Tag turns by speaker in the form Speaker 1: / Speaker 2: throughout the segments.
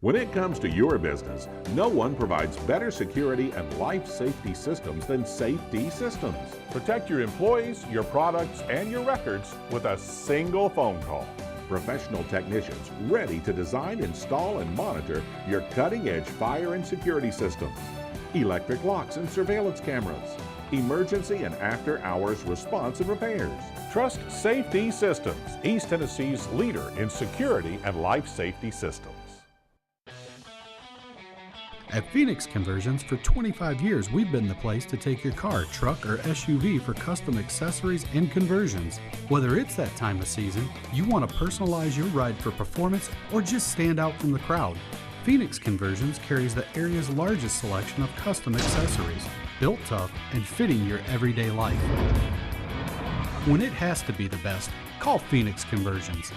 Speaker 1: When it comes to your business, no one provides better security and life safety systems than Safety Systems. Protect your employees, your products, and your records with a single phone call. Professional technicians ready to design, install, and monitor your cutting-edge fire and security systems. Electric locks and surveillance cameras. Emergency and after-hours response and repairs. Trust Safety Systems, East Tennessee's leader in security and life safety systems.
Speaker 2: At Phoenix Conversions, for 25 years, we've been the place to take your car, truck, or SUV for custom accessories and conversions. Whether it's that time of season, you want to personalize your ride for performance, or just stand out from the crowd, Phoenix Conversions carries the area's largest selection of custom accessories, built tough and fitting your everyday life. When it has to be the best, call Phoenix Conversions.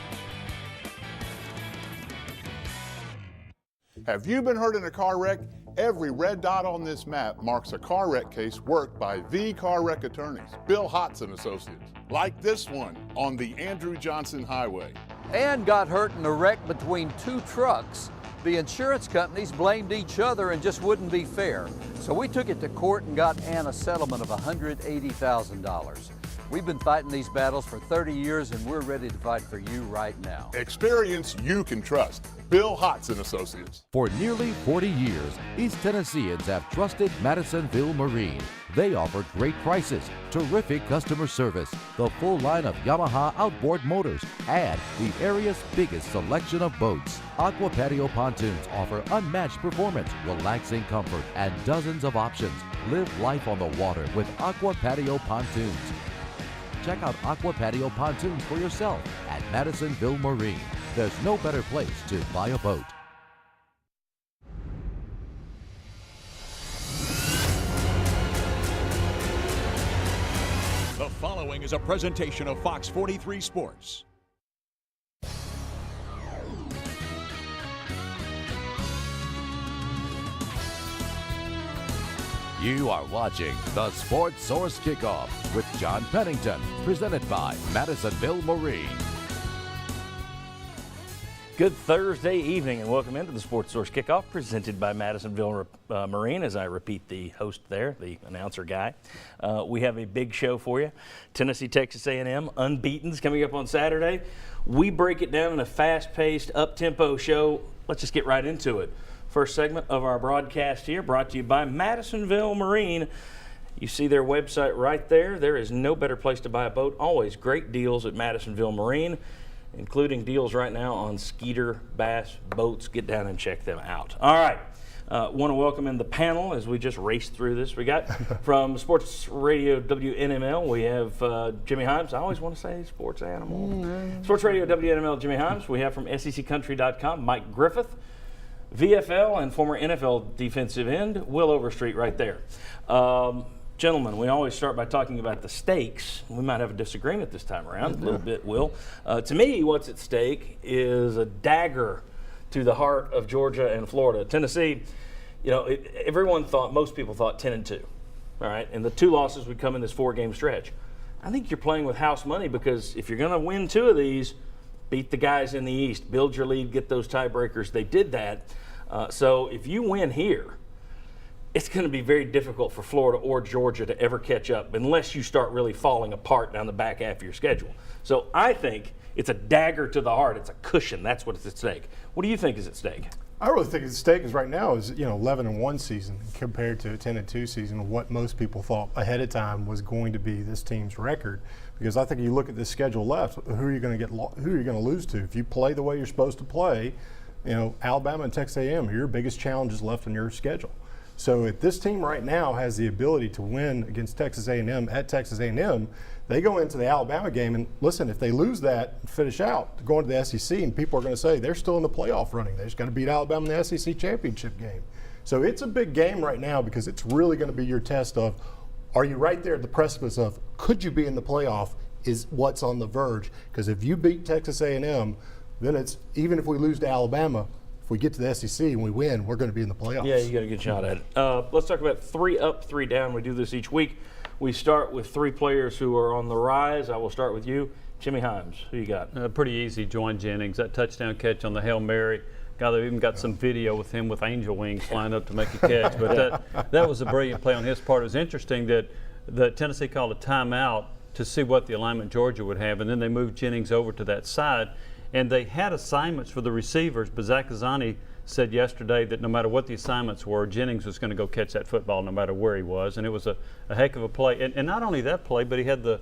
Speaker 3: Have you been hurt in a car wreck? Every red dot on this map marks a car wreck case worked by the car wreck attorneys, Bill Hotson Associates, like this one on the Andrew Johnson Highway.
Speaker 4: Ann got hurt in a wreck between two trucks. The insurance companies blamed each other and just wouldn't be fair. So we took it to court and got Ann a settlement of $180,000. We've been fighting these battles for 30 years and we're ready to fight for you right now.
Speaker 3: Experience you can trust. Bill Hotson Associates.
Speaker 5: For nearly 40 years, East Tennesseans have trusted Madisonville Marine. They offer great prices, terrific customer service, the full line of Yamaha outboard motors, and the area's biggest selection of boats. Aqua Patio Pontoons offer unmatched performance, relaxing comfort, and dozens of options. Live life on the water with Aqua Patio Pontoons. Check out Aqua Patio Pontoons for yourself at Madisonville Marine. There's no better place to buy a boat.
Speaker 6: The following is a presentation of Fox 43 Sports.
Speaker 5: You are watching the Sports Source Kickoff with John Pennington, presented by Madisonville Marine.
Speaker 7: Good Thursday evening and welcome into the Sports Source Kickoff presented by Madisonville Marine. As I repeat the host there, the announcer guy, we have a big show for you. Tennessee, Texas A&M, unbeaten's coming up on Saturday. We break it down in a fast-paced, up-tempo show. Let's just get right into it. First segment of our broadcast here brought to you by Madisonville Marine. You see their website right there. There is no better place to buy a boat. Always great deals at Madisonville Marine, including deals right now on Skeeter bass boats. Get down and check them out. All right. Want to welcome in the panel as we just race through this. We got from Sports Radio WNML, we have Jimmy Himes. I always want to say sports animal. Sports Radio WNML, Jimmy Himes. We have from SECCountry.com, Mike Griffith. VFL and former NFL defensive end, Will Overstreet right there. Gentlemen, we always start by talking about the stakes. We might have a disagreement this time around, a little bit, Will. To me, what's at stake is a dagger to the heart of Georgia and Florida. Tennessee, you know, most people thought 10-2, all right? And the two losses would come in this four-game stretch. I think you're playing with house money because if you're going to win two of these, beat the guys in the East, build your lead, get those tiebreakers. They did that. So if you win here, it's going to be very difficult for Florida or Georgia to ever catch up unless you start really falling apart down the back half of your schedule. So I think it's a dagger to the heart. It's a cushion. That's what's at stake. What do you think is at stake?
Speaker 8: I really think at stake is right now is 11-1 season compared to a 10-2 season. What most people thought ahead of time was going to be this team's record, because I think you look at this schedule left, who are you going to lose to? If you play the way you're supposed to play, Alabama and Texas A&M are your biggest challenges left on your schedule. So if this team right now has the ability to win against Texas A&M at Texas A&M, they go into the Alabama game and listen, if they lose that and finish out, going to the SEC, and people are going to say they're still in the playoff running. They just got to beat Alabama in the SEC championship game. So it's a big game right now because it's really going to be your test of, are you right there at the precipice of, could you be in the playoff, is what's on the verge. Because if you beat Texas A&M, then it's, even if we lose to Alabama, if we get to the SEC and we win, we're going to be in the playoffs.
Speaker 7: Yeah, you got a good shot at it. Let's talk about 3 up, 3 down. We do this each week. We start with 3 players who are on the rise. I will start with you. Jimmy Himes, who you got?
Speaker 9: Pretty easy, Juwan Jennings. That touchdown catch on the Hail Mary
Speaker 2: God, they've even got some video with him with angel wings flying up to make a catch. But that was a brilliant play on his part. It was interesting that Tennessee called a timeout to see what the alignment Georgia would have, and then they moved Jennings over to that side. And they had assignments for the receivers, but Zach Azzani said yesterday that no matter what the assignments were, Jennings was going to go catch that football no matter where he was. And it was a heck of a play. And not only that play, but he had the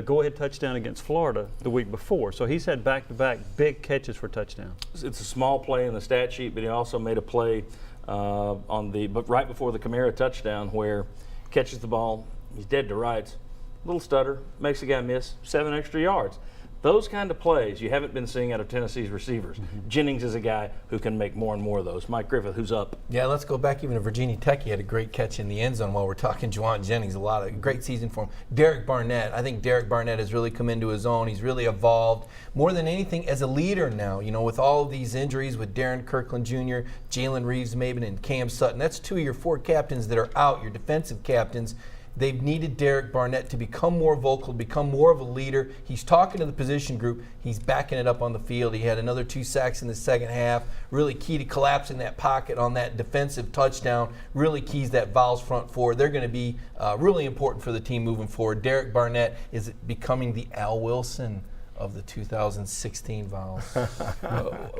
Speaker 2: go-ahead touchdown against Florida the week before. So he's had back-to-back big catches for touchdowns.
Speaker 7: It's a small play in the stat sheet, but he also made a play but right before the Kamara touchdown where he catches the ball, he's dead to rights, little stutter, makes the guy miss 7 extra yards. Those kind of plays you haven't been seeing out of Tennessee's receivers. Jennings is a guy who can make more and more of those. Mike Griffith, who's up?
Speaker 9: Yeah, let's go back even to Virginia Tech. He had a great catch in the end zone while we're talking Juwan Jennings. A great season for him. Derek Barnett. I think Derek Barnett has really come into his own. He's really evolved more than anything as a leader now. You know, with all of these injuries with Darren Kirkland Jr., Jalen Reeves-Maben, and Cam Sutton, that's 2 of your 4 captains that are out, your defensive captains. They've needed Derek Barnett to become more vocal, become more of a leader. He's talking to the position group. He's backing it up on the field. He had another 2 sacks in the second half. Really key to collapsing that pocket on that defensive touchdown. Really keys that Vols front forward. They're going to be really important for the team moving forward. Derek Barnett is becoming the Al Wilson of the 2016 Vols.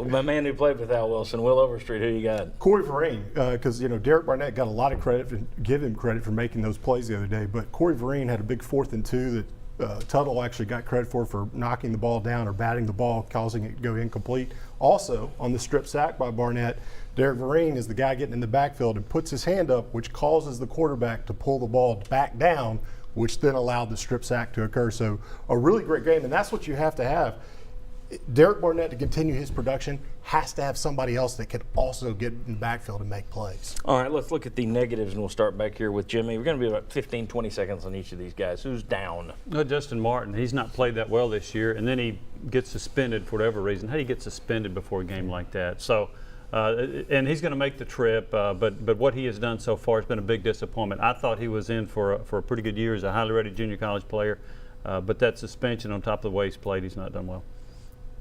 Speaker 7: My man who played with Al Wilson, Will Overstreet, who you got?
Speaker 8: Corey Vereen, because Derek Barnett got a lot of credit, give him credit for making those plays the other day. But Corey Vereen had a big 4th and 2 that Tuttle actually got credit for knocking the ball down or batting the ball, causing it to go incomplete. Also, on the strip sack by Barnett, Derek Vereen is the guy getting in the backfield and puts his hand up, which causes the quarterback to pull the ball back down, which then allowed the strip sack to occur. So a really great game, and that's what you have to have. Derek Barnett, to continue his production, has to have somebody else that can also get in the backfield and make plays.
Speaker 7: All right, let's look at the negatives, and we'll start back here with Jimmy. We're going to be about 15, 20 seconds on each of these guys. Who's down?
Speaker 2: Justin Martin. He's not played that well this year, and then he gets suspended for whatever reason. How do you get suspended before a game like that? So, and he's going to make the trip, but what he has done so far has been a big disappointment. I thought he was in for a pretty good year as a highly rated junior college player, but that suspension on top of the way he's played, he's not done well.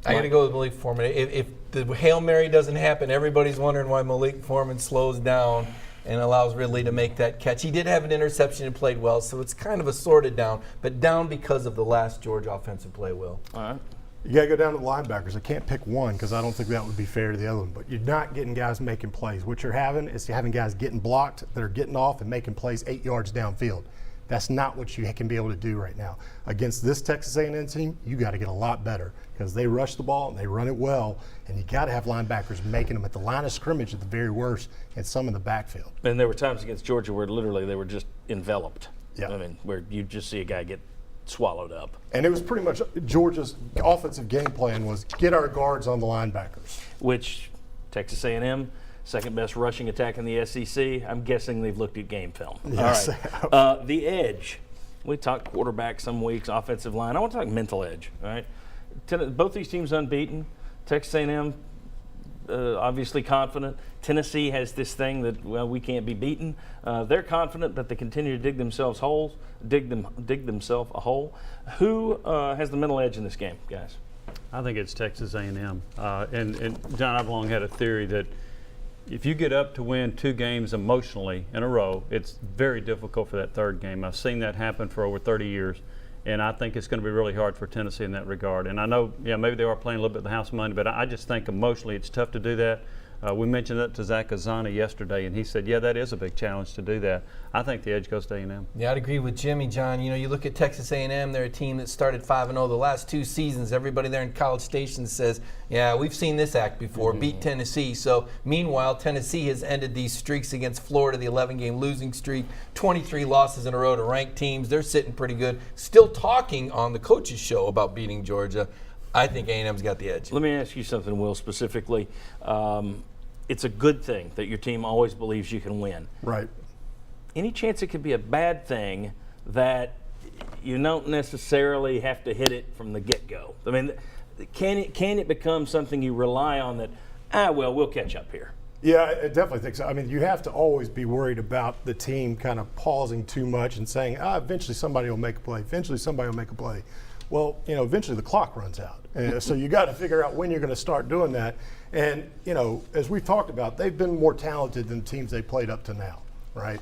Speaker 9: I got to go with Malik Foreman. If the Hail Mary doesn't happen, everybody's wondering why Malik Foreman slows down and allows Ridley to make that catch. He did have an interception and played well, so it's kind of a sorted down, but down because of the last Georgia offensive play, Will.
Speaker 7: All right.
Speaker 8: You got to go down to the linebackers. I can't pick one because I don't think that would be fair to the other one. But you're not getting guys making plays. What you're having is having guys getting blocked that are getting off and making plays 8 yards downfield. That's not what you can be able to do right now. Against this Texas A&M team, you got to get a lot better because they rush the ball and they run it well, and you got to have linebackers making them at the line of scrimmage at the very worst and some in the backfield.
Speaker 7: And there were times against Georgia where literally they were just enveloped.
Speaker 8: Yeah.
Speaker 7: I mean, where you just see a guy get swallowed up.
Speaker 8: And it was pretty much Georgia's offensive game plan was get our guards on the linebackers.
Speaker 7: Which Texas A&M, second best rushing attack in the SEC. I'm guessing they've looked at game film.
Speaker 8: Yes.
Speaker 7: All right. The edge. We talk quarterback some weeks, offensive line. I want to talk mental edge. All right. Both these teams unbeaten. Texas A&M obviously confident. Tennessee has this thing that, well, we can't be beaten. They're confident that they continue to dig themselves themselves a hole. Who has the mental edge in this game, guys?
Speaker 2: I think it's Texas A&M. And John, I've long had a theory that if you get up to win 2 games emotionally in a row, it's very difficult for that third game. I've seen that happen for over 30 years, and I think it's going to be really hard for Tennessee in that regard. And I know, maybe they are playing a little bit of the house money, but I just think emotionally it's tough to do that. We mentioned that to Zach Azzani yesterday, and he said, yeah, that is a big challenge to do that. I think the edge goes to A&M.
Speaker 9: Yeah, I'd agree with Jimmy, John. You look at Texas A&M, they're a team that started 5-0 the last 2 seasons. Everybody there in College Station says, yeah, we've seen this act before, beat Tennessee. So, meanwhile, Tennessee has ended these streaks against Florida, the 11-game losing streak, 23 losses in a row to ranked teams. They're sitting pretty good. Still talking on the coaches' show about beating Georgia. I think A&M's got the edge.
Speaker 7: Let me ask you something, Will, specifically. It's a good thing that your team always believes you can win.
Speaker 8: Right.
Speaker 7: Any chance it could be a bad thing that you don't necessarily have to hit it from the get-go? I mean, can it become something you rely on that, we'll catch up here?
Speaker 8: Yeah, I definitely think so. I mean, you have to always be worried about the team kind of pausing too much and saying, eventually somebody will make a play. Eventually somebody will make a play. Well, eventually the clock runs out. And so you got to figure out when you're going to start doing that. And, as we've talked about, they've been more talented than the teams they played up to now, right?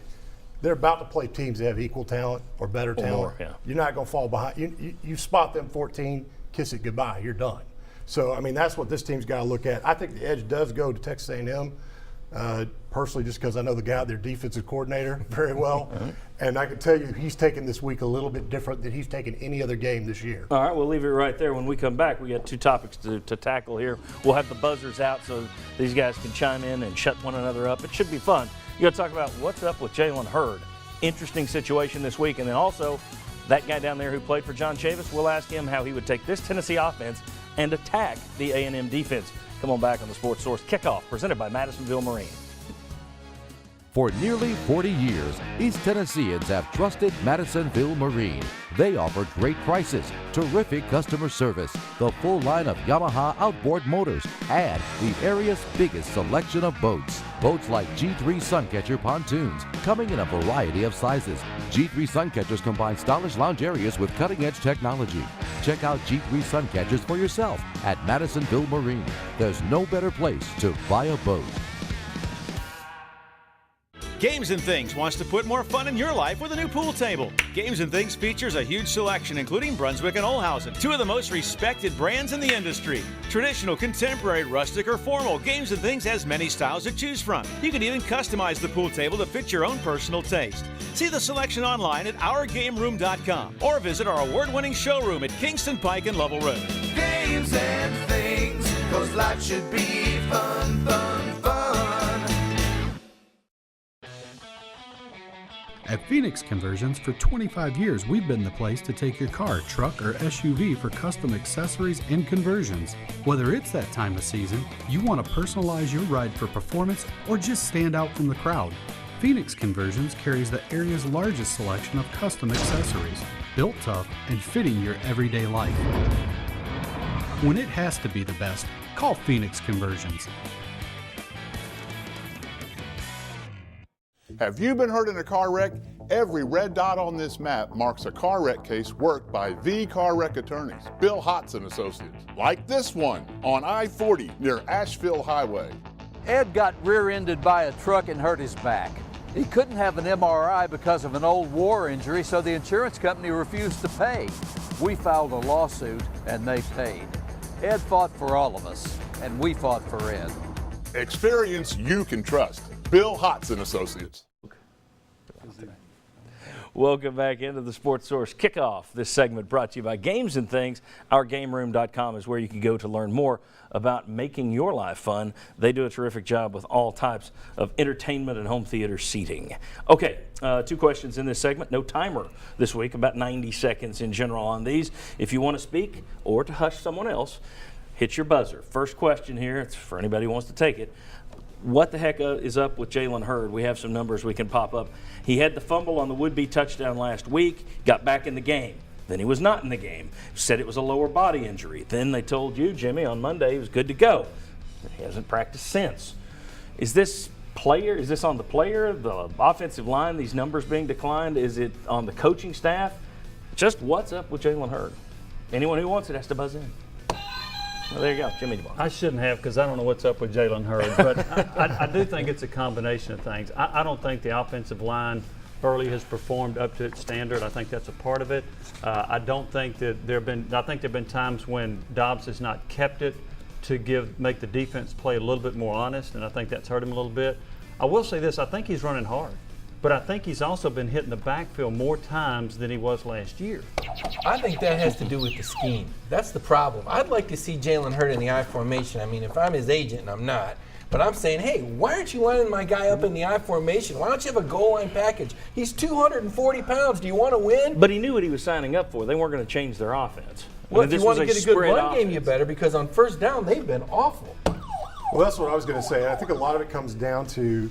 Speaker 8: They're about to play teams that have equal talent or better talent.
Speaker 7: More, yeah.
Speaker 8: You're not going to fall behind. You spot them 14, kiss it goodbye. You're done. So, that's what this team's got to look at. I think the edge does go to Texas A&M. Personally, just because I know the guy, their defensive coordinator, very well. And I can tell you he's taken this week a little bit different than he's taken any other game this year.
Speaker 7: All right, we'll leave it right there. When we come back, we got two topics to tackle here. We'll have the buzzers out so these guys can chime in and shut one another up. It should be fun. You got to talk about what's up with Jalen Hurd. Interesting situation this week. And then also, that guy down there who played for John Chavis, we'll ask him how he would take this Tennessee offense and attack the A&M defense. Come on back on the Sports Source Kickoff, presented by Madisonville Marine.
Speaker 5: For nearly 40 years, East Tennesseans have trusted Madisonville Marine. They offer great prices, terrific customer service, the full line of Yamaha outboard motors, and the area's biggest selection of boats. Boats like G3 Suncatcher pontoons, coming in a variety of sizes. G3 Suncatchers combine stylish lounge areas with cutting-edge technology. Check out G3 Suncatchers for yourself at Madisonville Marine. There's no better place to buy a boat.
Speaker 10: Games and Things wants to put more fun in your life with a new pool table. Games and Things features a huge selection, including Brunswick and Olhausen, two of the most respected brands in the industry. Traditional, contemporary, rustic, or formal, Games and Things has many styles to choose from. You can even customize the pool table to fit your own personal taste. See the selection online at OurGameRoom.com or visit our award-winning showroom at Kingston Pike and Lovell Road.
Speaker 11: Games and Things, 'cause life should be fun, fun, fun.
Speaker 2: At Phoenix Conversions, for 25 years, we've been the place to take your car, truck, or SUV for custom accessories and conversions. Whether it's that time of season, you want to personalize your ride for performance, or just stand out from the crowd, Phoenix Conversions carries the area's largest selection of custom accessories, built tough and fitting your everyday life. When it has to be the best, call Phoenix Conversions.
Speaker 3: Have you been hurt in a car wreck? Every red dot on this map marks a car wreck case worked by the car wreck attorneys, Bill Hotz & Associates, like this one on I-40 near Asheville Highway.
Speaker 4: Ed got rear-ended by a truck and hurt his back. He couldn't have an MRI because of an old war injury, so the insurance company refused to pay. We filed a lawsuit and they paid. Ed fought for all of us, and we fought for Ed.
Speaker 3: Experience you can trust. Bill Hotz & Associates.
Speaker 7: Welcome back into the Sports Source Kickoff. This segment brought to you by Games and Things. OurGameRoom.com is where you can go to learn more about making your life fun. They do a terrific job with all types of entertainment and home theater seating. Okay, two questions in this segment. No timer this week, about 90 seconds in general on these. If you want to speak or to hush someone else, hit your buzzer. First question here, it's for anybody who wants to take it. What the heck is up with Jalen Hurd? We have some numbers we can pop up. He had the fumble on the would-be touchdown last week, got back in the game. Then he was not in the game. Said it was a lower body injury. Then they told you, Jimmy, on Monday he was good to go. He hasn't practiced since. Is this on the player, the offensive line, these numbers being declined? Is it on the coaching staff? Just what's up with Jalen Hurd? Anyone who wants it has to buzz in. Well, there you go, Jimmy.
Speaker 12: I shouldn't have, because I don't know what's up with Jalen Hurd, but I do think it's a combination of things. I don't think the offensive line early has performed up to its standard. I think that's a part of it. I don't think that I think there have been times when Dobbs has not kept it to make the defense play a little bit more honest, and I think that's hurt him a little bit. I will say this, I think he's running hard. But I think he's also been hitting the backfield more times than he was last year.
Speaker 9: I think that has to do with the scheme. That's the problem. I'd like to see Jalen Hurd in the I formation. I mean, if I'm his agent, and I'm not, but I'm saying, hey, why aren't you lining my guy up in the I formation? Why don't you have a goal line package? He's 240 pounds. Do you want to win?
Speaker 7: But he knew what he was signing up for. They weren't going to change their offense.
Speaker 9: Well, if you want to get a good run game, you better, because on first down, they've been awful.
Speaker 8: Well, that's what I was going to say. I think a lot of it comes down to,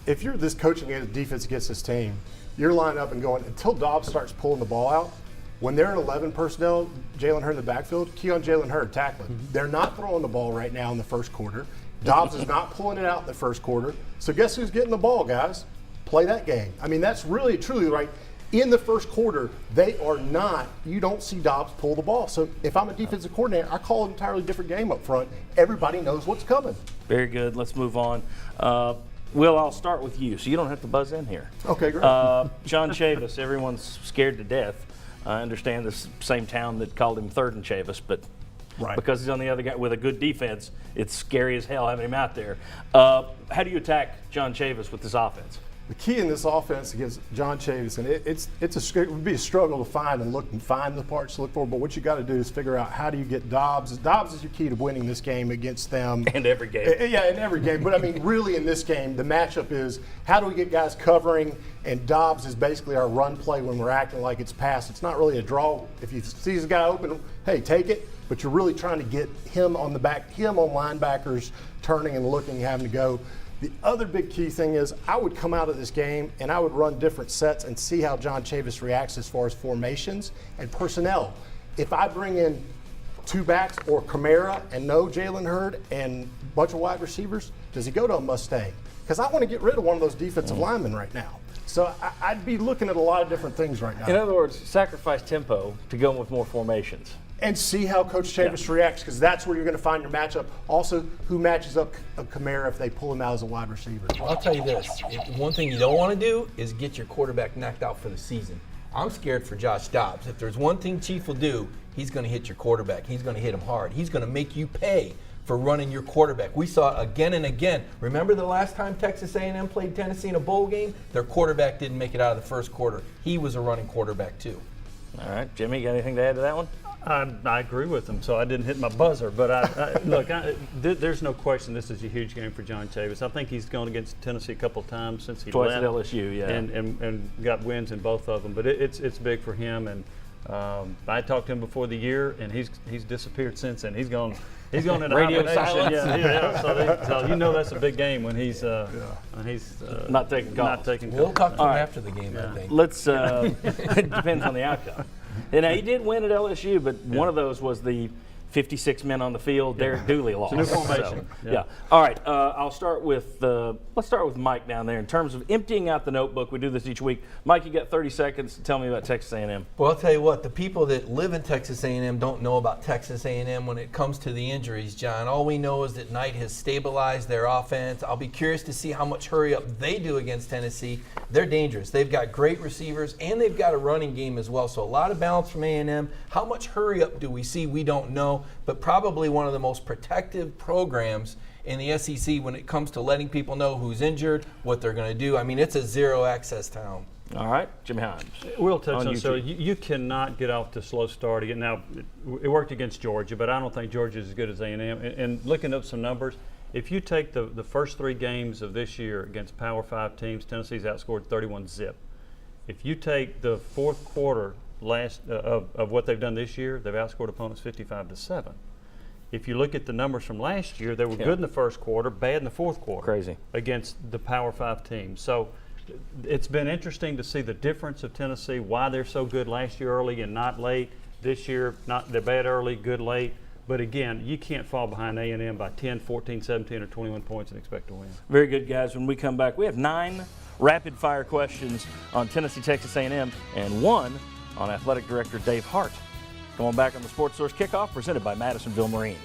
Speaker 8: if you're this coaching defense against this team, you're lining up and going until Dobbs starts pulling the ball out. When they're in 11 personnel, Jalen Hurd in the backfield, key on Jalen Hurd tackling. Mm-hmm. They're not throwing the ball right now in the first quarter. Dobbs is not pulling it out in the first quarter. So guess who's getting the ball, guys? Play that game. I mean, that's really, truly right. In the first quarter, you don't see Dobbs pull the ball. So if I'm a defensive coordinator, I call an entirely different game up front. Everybody knows what's coming.
Speaker 7: Very good. Let's move on. Will, I'll start with you, so you don't have to buzz in here.
Speaker 8: Okay, great.
Speaker 7: John Chavis, everyone's scared to death. I understand this same town that called him third and Chavis, but because he's on the other guy with a good defense, it's scary as hell having him out there. How do you attack John Chavis with this offense?
Speaker 8: The key in this offense against John Chavis, and it would be a struggle to find the parts to look for. But what you got to do is figure out how do you get Dobbs. Dobbs is your key to winning this game against them.
Speaker 7: And every game.
Speaker 8: Yeah, in every game. But I mean, really in this game, the matchup is how do we get guys covering? And Dobbs is basically our run play when we're acting like it's pass. It's not really a draw. If you see the guy open, hey, take it. But you're really trying to get him on linebackers turning and looking, having to go. The other big key thing is I would come out of this game and I would run different sets and see how John Chavis reacts as far as formations and personnel. If I bring in two backs or Kamara and no Jalen Hurd and a bunch of wide receivers, does he go to a Mustang? Because I want to get rid of one of those defensive linemen right now. So I'd be looking at a lot of different things right now.
Speaker 7: In other words, sacrifice tempo to go with more formations.
Speaker 8: And see how Coach Chavis reacts, because that's where you're going to find your matchup. Also, who matches up Kamara if they pull him out as a wide receiver.
Speaker 9: I'll tell you this. One thing you don't want to do is get your quarterback knocked out for the season. I'm scared for Josh Dobbs. If there's one thing Chief will do, he's going to hit your quarterback. He's going to hit him hard. He's going to make you pay for running your quarterback. We saw it again and again. Remember the last time Texas A&M played Tennessee in a bowl game? Their quarterback didn't make it out of the first quarter. He was a running quarterback too.
Speaker 7: All right, Jimmy, got anything to add to that one?
Speaker 12: I agree with him, so I didn't hit my buzzer. But look, there's no question this is a huge game for John Chavis. I think he's gone against Tennessee a couple of times since he
Speaker 7: Twice
Speaker 12: left.
Speaker 7: at LSU, yeah.
Speaker 12: And got wins in both of them. But it's big for him. And I talked to him before the year, and he's disappeared since then. He's gone into
Speaker 7: radio
Speaker 12: hibernation.
Speaker 7: silence.
Speaker 12: Yeah. So you know that's a big game when he's
Speaker 7: not taking calls.
Speaker 9: We'll talk to him after the game, I think.
Speaker 7: Let's. It depends on the outcome. And he did win at LSU, but one of those was the 56 men on the field. Derek Dooley lost.
Speaker 12: It's a new formation.
Speaker 7: So, yeah. All right. I'll start with let's start with Mike down there in terms of emptying out the notebook. We do this each week. Mike, you got 30 seconds to tell me about Texas A&M.
Speaker 9: Well, I'll tell you what. The people that live in Texas A&M don't know about Texas A&M when it comes to the injuries, John. All we know is that Knight has stabilized their offense. I'll be curious to see how much hurry up they do against Tennessee. They're dangerous. They've got great receivers, and they've got a running game as well. So a lot of balance from A&M. How much hurry up do we see? We don't know. But probably one of the most protective programs in the SEC when it comes to letting people know who's injured, what they're going to do. I mean, it's a zero-access town.
Speaker 7: All right, Jimmy Himes.
Speaker 12: We'll touch on so you cannot get off to a slow start again. Now, it worked against Georgia, but I don't think Georgia's as good as A&M. And looking up some numbers, if you take the first three games of this year against Power 5 teams, Tennessee's outscored 31-0. If you take the fourth quarter of what they've done this year, they've outscored opponents 55-7. If you look at the numbers from last year, they were good in the first quarter, bad in the fourth quarter.
Speaker 7: Crazy.
Speaker 12: Against the Power 5 teams. So it's been interesting to see the difference of Tennessee, why they're so good last year early and not late. This year, they're bad early, good late. But again, you can't fall behind A&M by 10, 14, 17, or 21 points and expect to win.
Speaker 7: Very good, guys. When we come back, we have 9 rapid-fire questions on Tennessee, Texas A&M, and 1 on Athletic Director Dave Hart. Going back on the Sports Source Kickoff, presented by Madisonville Marine.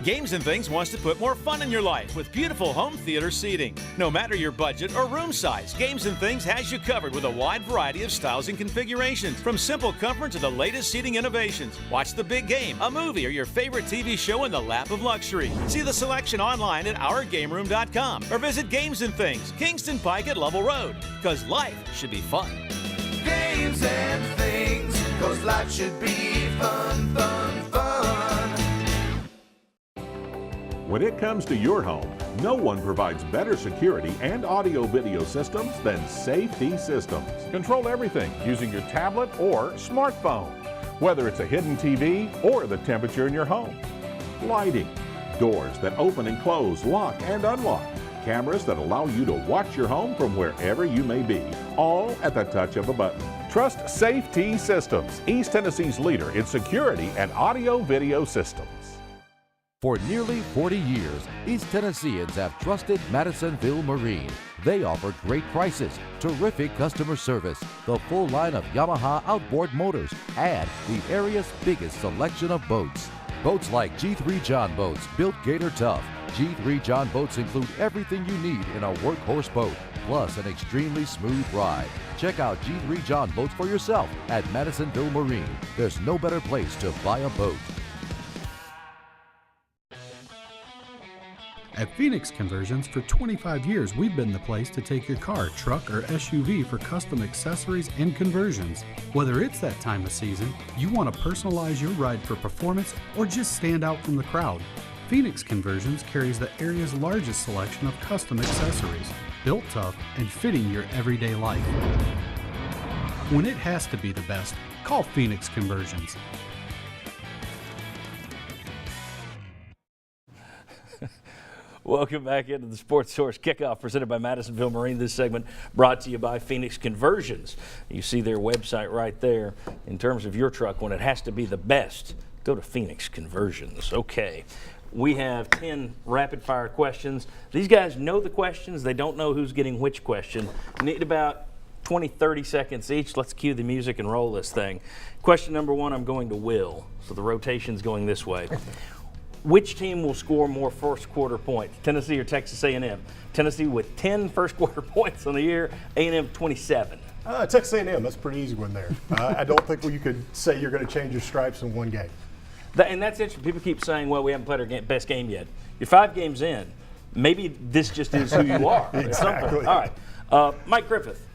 Speaker 10: Games and Things wants to put more fun in your life with beautiful home theater seating. No matter your budget or room size, Games and Things has you covered with a wide variety of styles and configurations, from simple comfort to the latest seating innovations. Watch the big game, a movie, or your favorite TV show in the lap of luxury. See the selection online at OurGameRoom.com or visit Games and Things, Kingston Pike at Lovell Road, because life should be fun.
Speaker 11: Games and Things, because life should be fun, fun, fun.
Speaker 1: When it comes to your home, no one provides better security and audio-video systems than Safety Systems. Control everything using your tablet or smartphone, whether it's a hidden TV or the temperature in your home. Lighting, doors that open and close, lock and unlock, cameras that allow you to watch your home from wherever you may be, all at the touch of a button. Trust Safety Systems, East Tennessee's leader in security and audio-video systems.
Speaker 5: For nearly 40 years, East Tennesseans have trusted Madisonville Marine. They offer great prices, terrific customer service, the full line of Yamaha outboard motors, and the area's biggest selection of boats. Boats like G3 John boats, built Gator Tough. G3 John boats include everything you need in a workhorse boat, plus an extremely smooth ride. Check out G3 John boats for yourself at Madisonville Marine. There's no better place to buy a boat.
Speaker 2: At Phoenix Conversions, for 25 years, we've been the place to take your car, truck, or SUV for custom accessories and conversions. Whether it's that time of season, you want to personalize your ride for performance, or just stand out from the crowd, Phoenix Conversions carries the area's largest selection of custom accessories, built tough and fitting your everyday life. When it has to be the best, call Phoenix Conversions.
Speaker 7: Welcome back into the Sports Source Kickoff presented by Madisonville Marine. This segment brought to you by Phoenix Conversions. You see their website right there. In terms of your truck, when it has to be the best, go to Phoenix Conversions. Okay, we have 10 rapid-fire questions. These guys know the questions. They don't know who's getting which question. Need about 20, 30 seconds each. Let's cue the music and roll this thing. Question number 1, I'm going to Will. So the rotation's going this way. Which team will score more first quarter points, Tennessee or Texas A&M? Tennessee with 10 first quarter points on the year, A&M 27.
Speaker 8: Texas A&M, that's a pretty easy one there. I don't think you could say you're going to change your stripes in one game.
Speaker 7: And that's interesting. People keep saying, well, we haven't played our best game yet. You're 5 games in. Maybe this just is who you are.
Speaker 8: Exactly.
Speaker 7: All right. Mike Griffith,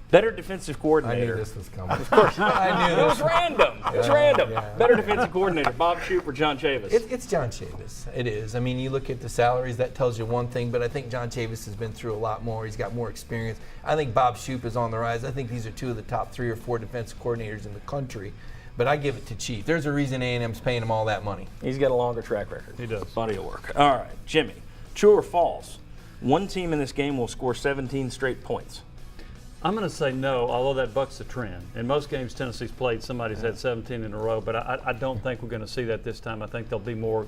Speaker 7: better defensive coordinator.
Speaker 9: I knew this was coming.
Speaker 7: Of course.
Speaker 9: I knew
Speaker 7: it was random. It's random. Yeah. Better defensive coordinator, Bob Shoop or John Chavis?
Speaker 9: It's John Chavis. It is. I mean, you look at the salaries, that tells you one thing, but I think John Chavis has been through a lot more. He's got more experience. I think Bob Shoop is on the rise. I think these are 2 of the top 3 or 4 defensive coordinators in the country. But I give it to Chief. There's a reason A&M's paying him all that money.
Speaker 7: He's got a longer track record.
Speaker 12: He does.
Speaker 7: Body of work. All right, Jimmy, true or false? One team in this game will score 17 straight points.
Speaker 12: I'm going to say no, although that bucks the trend. In most games Tennessee's played, somebody's had 17 in a row, but I don't think we're going to see that this time. I think there'll be more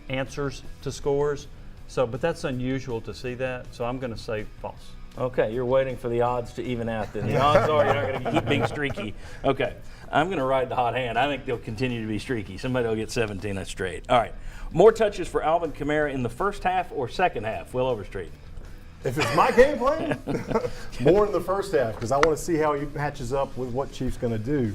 Speaker 12: answers to scores. But that's unusual to see that, so I'm going to say false.
Speaker 7: Okay, you're waiting for the odds to even out then. The odds are you're not going to keep being streaky. Okay, I'm going to ride the hot hand. I think they'll continue to be streaky. Somebody will get 17, that's straight. All right, more touches for Alvin Kamara in the first half or second half? Will Overstreet.
Speaker 8: If it's my game plan, more in the first half, because I want to see how he matches up with what Chief's going to do.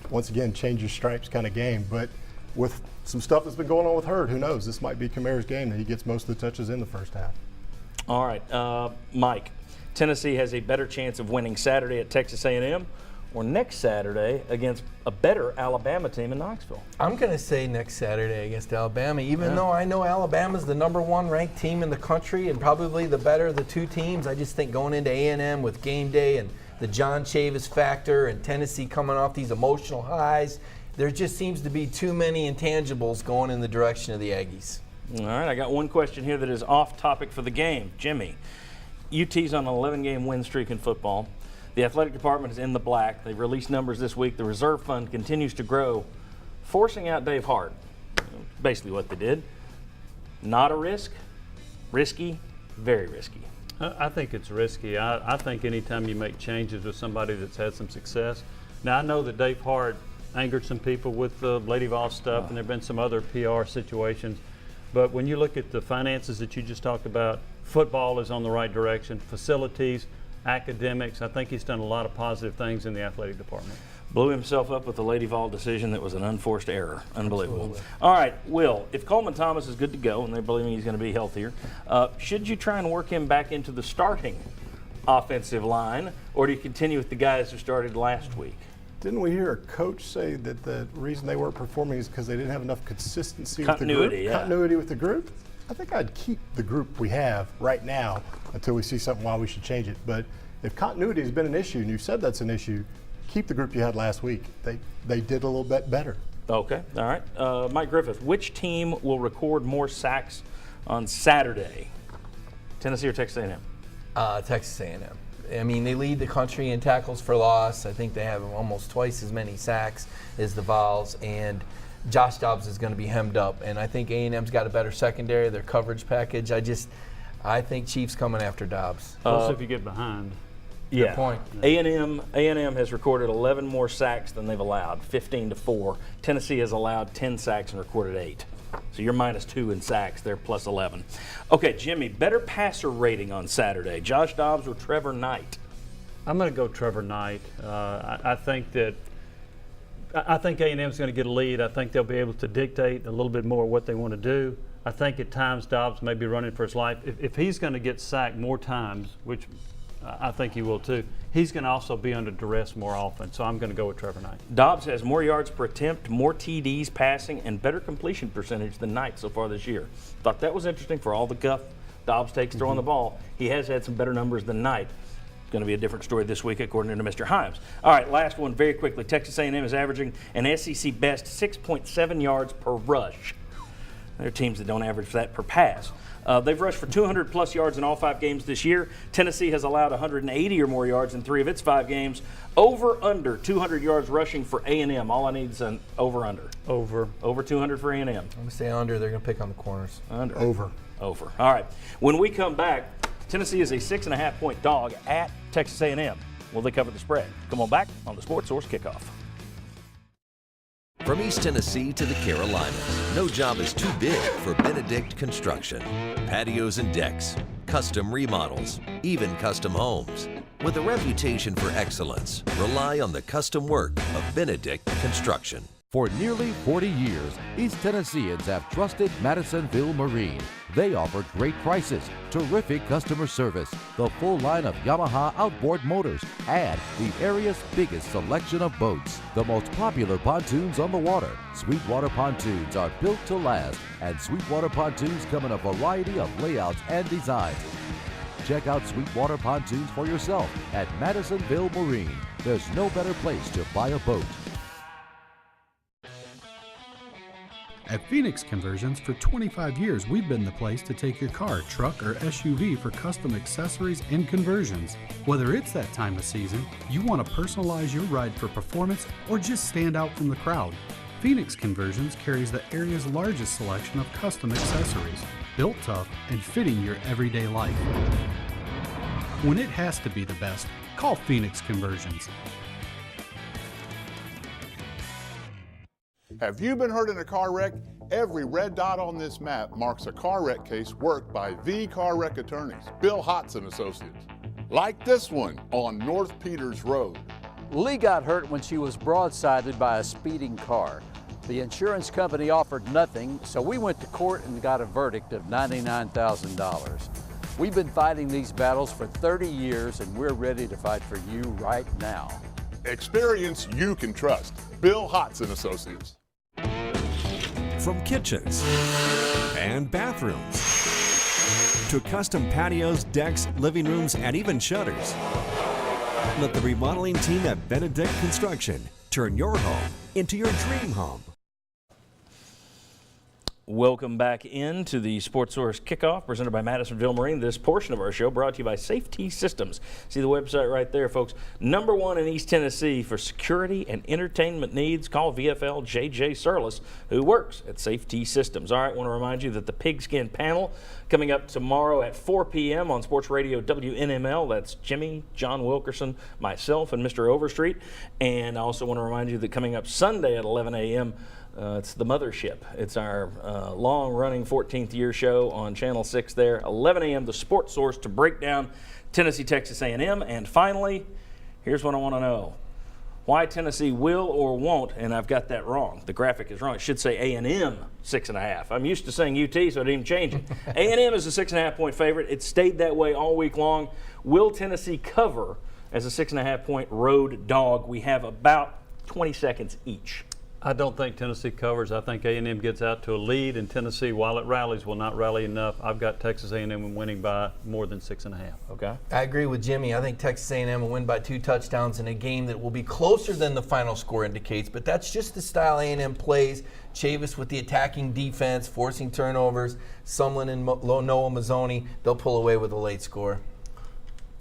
Speaker 8: Once again, change your stripes kind of game. But with some stuff that's been going on with Hurd, who knows? This might be Kamara's game that he gets most of the touches in the first half.
Speaker 7: All right, Mike, Tennessee has a better chance of winning Saturday at Texas A&M or next Saturday against a better Alabama team in Knoxville?
Speaker 9: I'm going to say next Saturday against Alabama, even though I know Alabama's the #1 ranked team in the country and probably the better of the 2 teams. I just think going into A&M with game day and the John Chavis factor and Tennessee coming off these emotional highs, there just seems to be too many intangibles going in the direction of the Aggies.
Speaker 7: All right, I got one question here that is off topic for the game. Jimmy, UT's on an 11-game win streak in football. The athletic department is in the black. They've released numbers this week. The reserve fund continues to grow, forcing out Dave Hart. Basically what they did. Not a risk, risky, very risky.
Speaker 12: I think it's risky. I think anytime you make changes with somebody that's had some success. Now, I know that Dave Hart angered some people with the Lady Vol stuff, and there have been some other PR situations. But when you look at the finances that you just talked about, football is on the right direction, facilities, academics. I think he's done a lot of positive things in the athletic department.
Speaker 7: Blew himself up with the Lady Vol decision that was an unforced error. Unbelievable. Absolutely. All right, Will, if Coleman Thomas is good to go, and they're believing he's going to be healthier, should you try and work him back into the starting offensive line, or do you continue with the guys who started last week?
Speaker 8: Didn't we hear a coach say that the reason they weren't performing is because they didn't have enough consistency with the group? Continuity with the group? I think I'd keep the group we have right now until we see something why we should change it. But if continuity has been an issue, and you said that's an issue, keep the group you had last week. They did a little bit better.
Speaker 7: Okay, all right. Mike Griffith, which team will record more sacks on Saturday? Tennessee or Texas A&M?
Speaker 9: Texas A&M. I mean, they lead the country in tackles for loss. I think they have almost twice as many sacks as the Vols, and Josh Dobbs is going to be hemmed up. And I think A&M's got a better secondary, their coverage package. I think Chiefs coming after Dobbs.
Speaker 12: Plus, if you get behind.
Speaker 7: Yeah.
Speaker 9: Good point.
Speaker 7: A&M has recorded 11 more sacks than they've allowed, 15-4. Tennessee has allowed 10 sacks and recorded 8. So you're -2 in sacks. They're plus 11. Okay, Jimmy, better passer rating on Saturday, Josh Dobbs or Trevor Knight?
Speaker 12: I'm going to go Trevor Knight. I think A&M's going to get a lead. I think they'll be able to dictate a little bit more what they want to do. I think at times Dobbs may be running for his life. If he's going to get sacked more times, which I think he will too, he's going to also be under duress more often. So I'm going to go with Trevor Knight.
Speaker 7: Dobbs has more yards per attempt, more TDs passing, and better completion percentage than Knight so far this year. Thought that was interesting for all the guff Dobbs takes throwing the ball. He has had some better numbers than Knight. It's going to be a different story this week according to Mr. Himes. All right, last one very quickly. Texas A&M is averaging an SEC best 6.7 yards per rush. There are teams that don't average that per pass. They've rushed for 200-plus yards in all 5 games this year. Tennessee has allowed 180 or more yards in 3 of its 5 games. Over/under 200 yards rushing for A&M. All I need is an over/under. Over 200 for A&M.
Speaker 9: I'm going to say under. They're going to pick on the corners.
Speaker 7: Under.
Speaker 8: Over.
Speaker 7: All right. When we come back, Tennessee is a 6.5-point dog at Texas A&M. Will they cover the spread? Come on back on the Sports Source Kickoff.
Speaker 13: From East Tennessee to the Carolinas, no job is too big for Benedict Construction. Patios and decks, custom remodels, even custom homes. With a reputation for excellence, rely on the custom work of Benedict Construction.
Speaker 5: For nearly 40 years, East Tennesseans have trusted Madisonville Marine. They offer great prices, terrific customer service, the full line of Yamaha outboard motors, and the area's biggest selection of boats. The most popular pontoons on the water. Sweetwater pontoons are built to last, and Sweetwater pontoons come in a variety of layouts and designs. Check out Sweetwater pontoons for yourself at Madisonville Marine. There's no better place to buy a boat.
Speaker 2: At Phoenix Conversions, for 25 years, we've been the place to take your car, truck, or SUV for custom accessories and conversions. Whether it's that time of season, you want to personalize your ride for performance, or just stand out from the crowd, Phoenix Conversions carries the area's largest selection of custom accessories, built tough and fitting your everyday life. When it has to be the best, call Phoenix Conversions.
Speaker 3: Have you been hurt in a car wreck? Every red dot on this map marks a car wreck case worked by the car wreck attorneys, Bill Hotz and Associates. Like this one on North Peters Road.
Speaker 4: Lee got hurt when she was broadsided by a speeding car. The insurance company offered nothing, so we went to court and got a verdict of $99,000. We've been fighting these battles for 30 years, and we're ready to fight for you right now.
Speaker 3: Experience you can trust. Bill Hotz and Associates.
Speaker 6: From kitchens and bathrooms to custom patios, decks, living rooms, and even shutters, let the remodeling team at Benedict Construction turn your home into your dream home.
Speaker 7: Welcome back into the Sports Source Kickoff presented by Madisonville Marine. This portion of our show brought to you by Safety Systems. See the website right there, folks. #1 in East Tennessee for security and entertainment needs. Call VFL JJ Surlis, who works at Safety Systems. All right, want to remind you that the Pigskin Panel coming up tomorrow at 4 p.m. on Sports Radio WNML. That's Jimmy, John Wilkerson, myself, and Mr. Overstreet. And I also want to remind you that coming up Sunday at 11 a.m., it's the Mothership. It's our long-running 14th year show on Channel 6 there. 11 a.m. the Sports Source to break down Tennessee, Texas A&M. And finally, here's what I want to know. Why Tennessee will or won't, and I've got that wrong. The graphic is wrong. It should say A&M 6.5. I'm used to saying UT, so I didn't even change it. A&M is a 6.5-point favorite. It stayed that way all week long. Will Tennessee cover as a 6.5-point road dog? We have about 20 seconds each.
Speaker 12: I don't think Tennessee covers. I think A&M gets out to a lead, and Tennessee, while it rallies, will not rally enough. I've got Texas A&M winning by more than 6.5.
Speaker 7: Okay.
Speaker 9: I agree with Jimmy. I think Texas A&M will win by 2 touchdowns in a game that will be closer than the final score indicates, but that's just the style A&M plays. Chavis with the attacking defense, forcing turnovers. Sumlin and Noah Mazzoni, they'll pull away with a late score.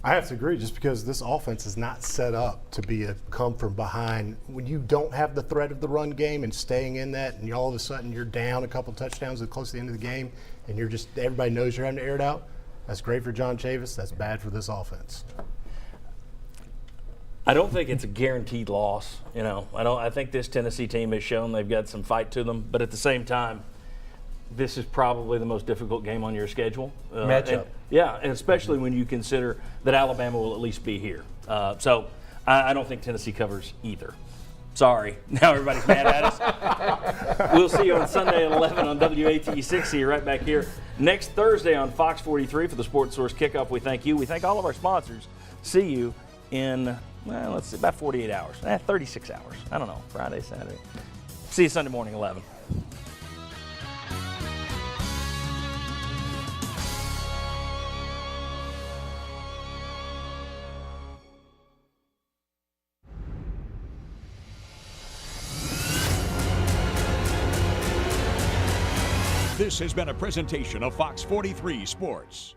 Speaker 8: I have to agree, just because this offense is not set up to be a come from behind. When you don't have the threat of the run game and staying in that, and all of a sudden you're down a couple touchdowns close to the end of the game, and you're just everybody knows you're having to air it out. That's great for John Chavis. That's bad for this offense.
Speaker 7: I don't think it's a guaranteed loss. I think this Tennessee team has shown they've got some fight to them, but at the same time, this is probably the most difficult game on your schedule.
Speaker 9: Matchup.
Speaker 7: And especially when you consider that Alabama will at least be here. So I don't think Tennessee covers either. Sorry. Now everybody's mad at us. We'll see you on Sunday at 11 on WATE 6. See you right back here next Thursday on Fox 43 for the Sports Source Kickoff. We thank you. We thank all of our sponsors. See you in, let's see, about 48 hours. 36 hours. I don't know. Friday, Saturday. See you Sunday morning, 11.
Speaker 14: This has been a presentation of Fox 43 Sports.